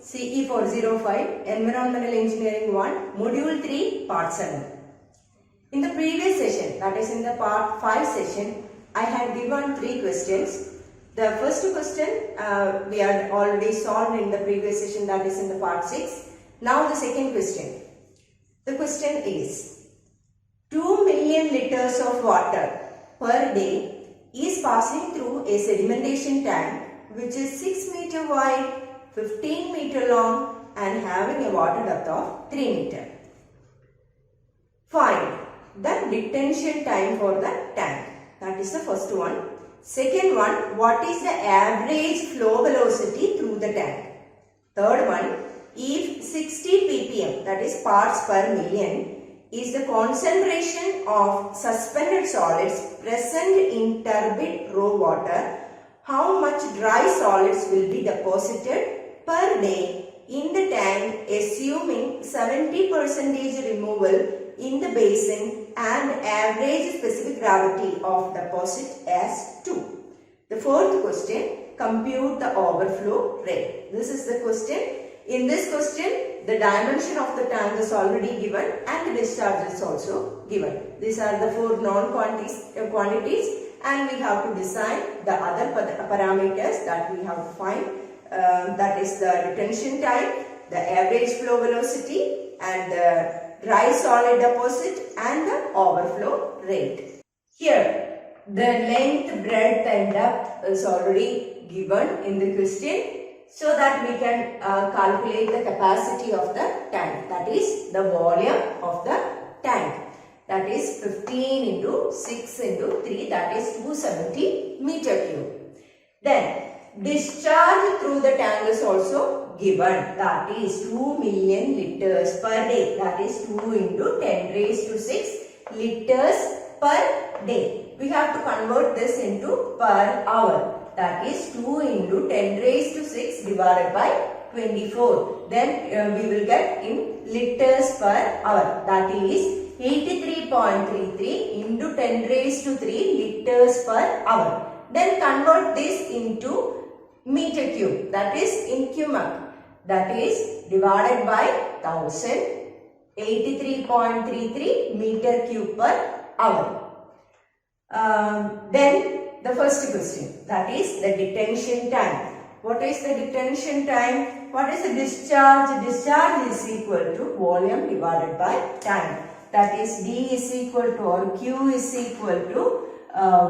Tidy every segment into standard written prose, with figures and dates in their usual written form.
CE 405 Environmental Engineering 1 Module 3 Part 7. In the previous session, that is in the Part 5 session, I had given 3 questions. The first question we had already solved in the previous session, that is in the Part 6. Now the second question. The question is 2 million liters of water per day is passing through a sedimentation tank which is 6 meter wide, 15 meter long and having a water depth of 3 meter. Find the detention time for the tank. That is the first one. Second one, what is the average flow velocity through the tank? Third one, if 60 ppm, that is parts per million, is the concentration of suspended solids present in turbid raw water, how much dry solids will be deposited per day in the tank assuming 70% removal in the basin and average specific gravity of deposit as 2. The fourth question, compute the overflow rate. This is the question. In this question, the dimension of the tank is already given and the discharge is also given. These are the 4 known quantities and we have to decide the other parameters that we have to find. That is the detention time, the average flow velocity and the dry solid deposit and the overflow rate. Here, the length, breadth and depth is already given in the question, so that we can calculate the capacity of the tank, that is the volume of the tank, that is 15 into 6 into 3, that is 270 meter cube. Then discharge through the tank is also given, that is 2 million liters per day, that is 2 into 10 raised to 6 liters per day. We have to convert this into per hour. That is 2 into 10 raised to 6 divided by 24. Then we will get in liters per hour. That is 83.33 into 10 raised to 3 liters per hour. Then convert this into meter cube. That is in cubic. That is divided by 1000. 83.33 meter cube per hour. Then the first question, that is the detention time. What is the detention time? What is the discharge? Discharge is equal to volume divided by time. That is D is equal to or Q is equal to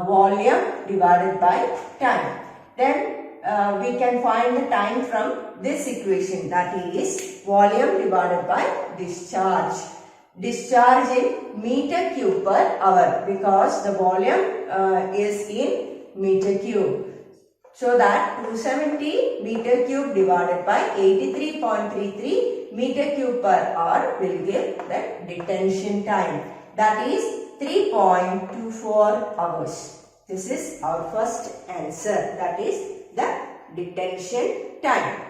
volume divided by time. Then we can find the time from this equation, that is volume divided by discharge. Discharge in meter cube per hour because the volume is in meter cube. So that 270 meter cube divided by 83.33 meter cube per hour will give the detention time. That is 3.24 hours. This is our first answer. That is the detention time.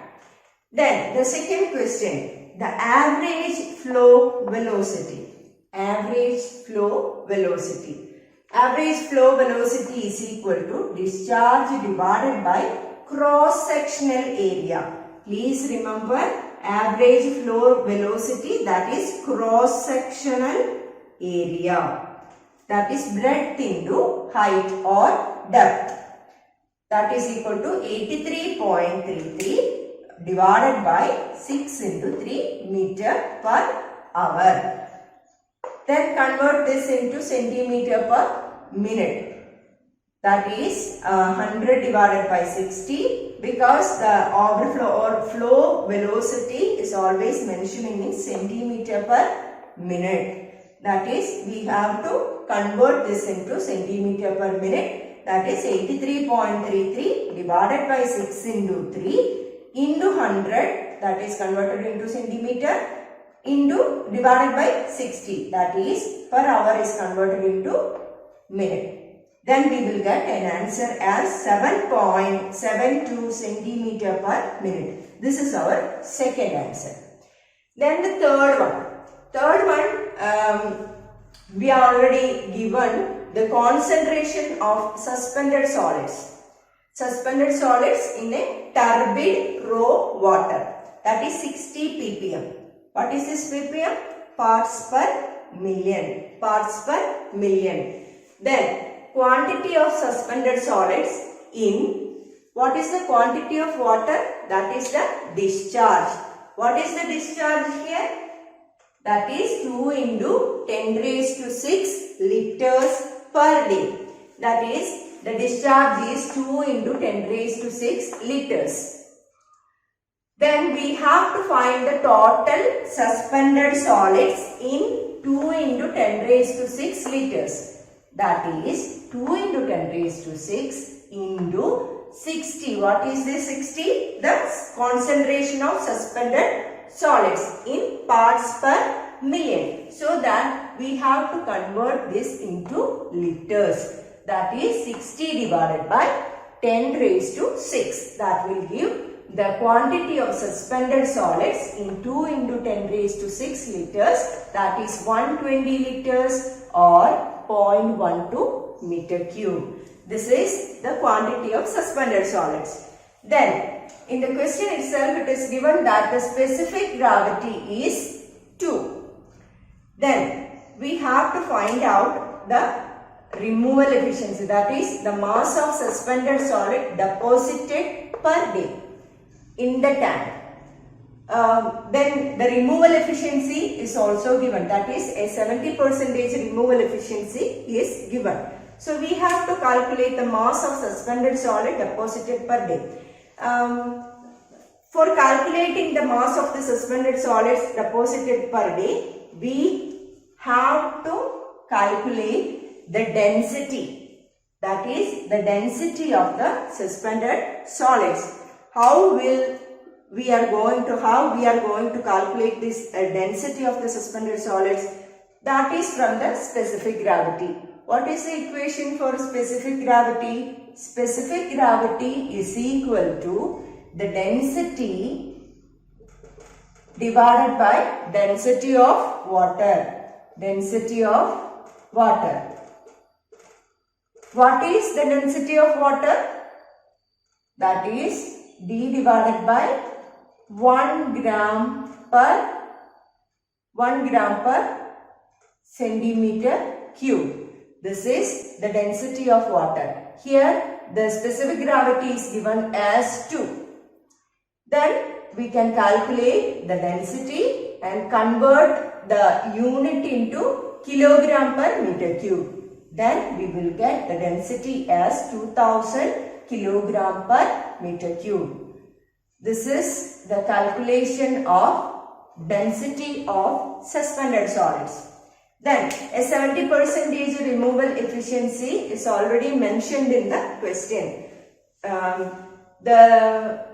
Then the second question. The average flow velocity. Average flow velocity. Average flow velocity is equal to discharge divided by cross-sectional area. Please remember average flow velocity, that is cross-sectional area. That is breadth into height or depth. That is equal to 83.33. divided by 6 into 3 meter per hour. Then convert this into centimeter per minute. That is 100 divided by 60 because the overflow or flow velocity is always mentioning in centimeter per minute. That is we have to convert this into centimeter per minute. That is 83.33 divided by 6 into 3 into 100, that is converted into centimeter, into divided by 60, that is per hour is converted into minute. Then we will get an answer as 7.72 centimeter per minute. This is our second answer. Then the third one. Third one, we are already given the concentration of suspended solids. Suspended solids in a turbid raw water. that is 60 ppm. What is this ppm? Parts per million. Parts per million. Then quantity of suspended solids in, what is the quantity of water? That is the discharge. What is the discharge here? That is 2 into 10 raised to 6 liters per day. That is, the discharge is 2 into 10 raised to 6 liters. Then we have to find the total suspended solids in 2 into 10 raised to 6 liters. That is 2 into 10 raised to 6 into 60. What is this 60? The concentration of suspended solids in parts per million. So that we have to convert this into liters. That is 60 divided by 10 raised to 6. That will give the quantity of suspended solids in 2 into 10 raised to 6 liters. That is 120 liters or 0.12 meter cube. This is the quantity of suspended solids. Then in the question itself it is given that the specific gravity is 2. Then we have to find out the removal efficiency, that is the mass of suspended solid deposited per day in the tank. Then the removal efficiency is also given, that is a 70% removal efficiency is given. So we have to calculate the mass of suspended solid deposited per day. For calculating the mass of the suspended solids deposited per day, we have to calculate the density, that is the density of the suspended solids. How we are going to calculate this density of the suspended solids? That is from the specific gravity. What is the equation for specific gravity? Specific gravity is equal to the density divided by density of water. Density of water. What is the density of water? That is D divided by 1 gram per centimeter cube. This is the density of water. Here the specific gravity is given as 2. Then we can calculate the density and convert the unit into kilogram per meter cube. Then we will get the density as 2000 kilogram per meter cube. This is the calculation of density of suspended solids. Then a 70% removal efficiency is already mentioned in the question. The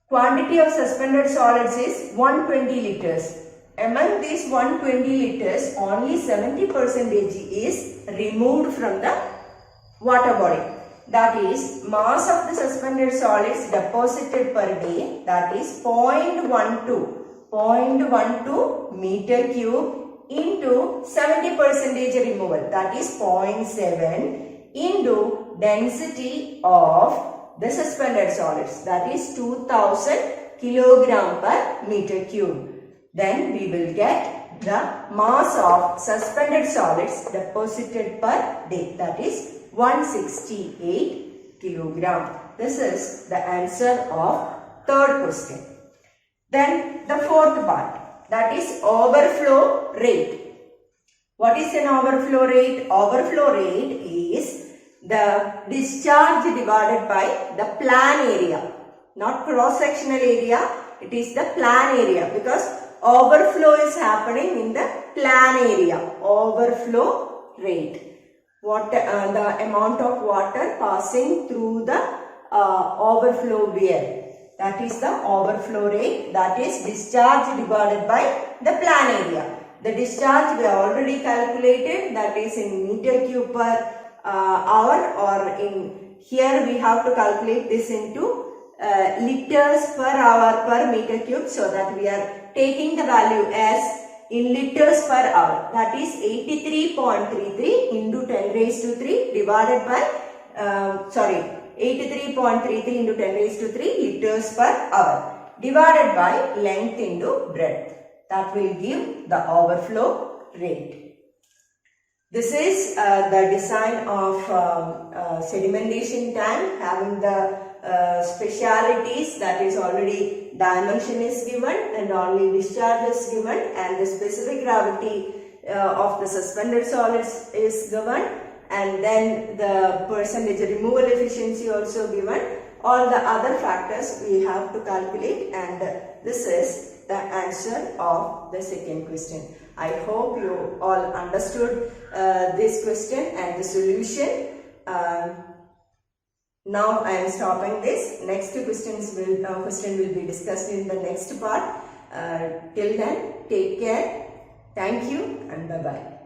quantity of suspended solids is 120 liters. Among these 120 liters, only 70% is removed from the water body. That is, mass of the suspended solids deposited per day, that is 0.12 meter cube into 70% removal, that is 0.7 into density of the suspended solids, that is 2000 kilogram per meter cube. Then we will get the mass of suspended solids deposited per day, that is 168 kilogram. This is the answer of third question. Then the fourth part, that is overflow rate. What is an overflow rate? Overflow rate is the discharge divided by the plan area, not cross-sectional area. It is the plan area because overflow is happening in the plan area. Overflow rate. What the amount of water passing through the overflow weir. That is the overflow rate. That is discharge divided by the plan area. The discharge we already calculated, that is in meter cube per hour, or in here we have to calculate this into liters per hour per meter cube, so that we are taking the value as in liters per hour, that is 83.33 into 10 raised to 3 divided by 83.33 into 10 raised to 3 liters per hour. divided by length into breadth. That will give the overflow rate. This is the design of sedimentation tank, having the specialities, that is already dimension is given and only discharge is given, and the specific gravity of the suspended solids is given, and then the percentage removal efficiency also given. All the other factors we have to calculate, and this is the answer of the second question. I hope you all understood this question and the solution. Now I am stopping this. Next question will be discussed in the next part. Till then, take care. Thank you and bye-bye.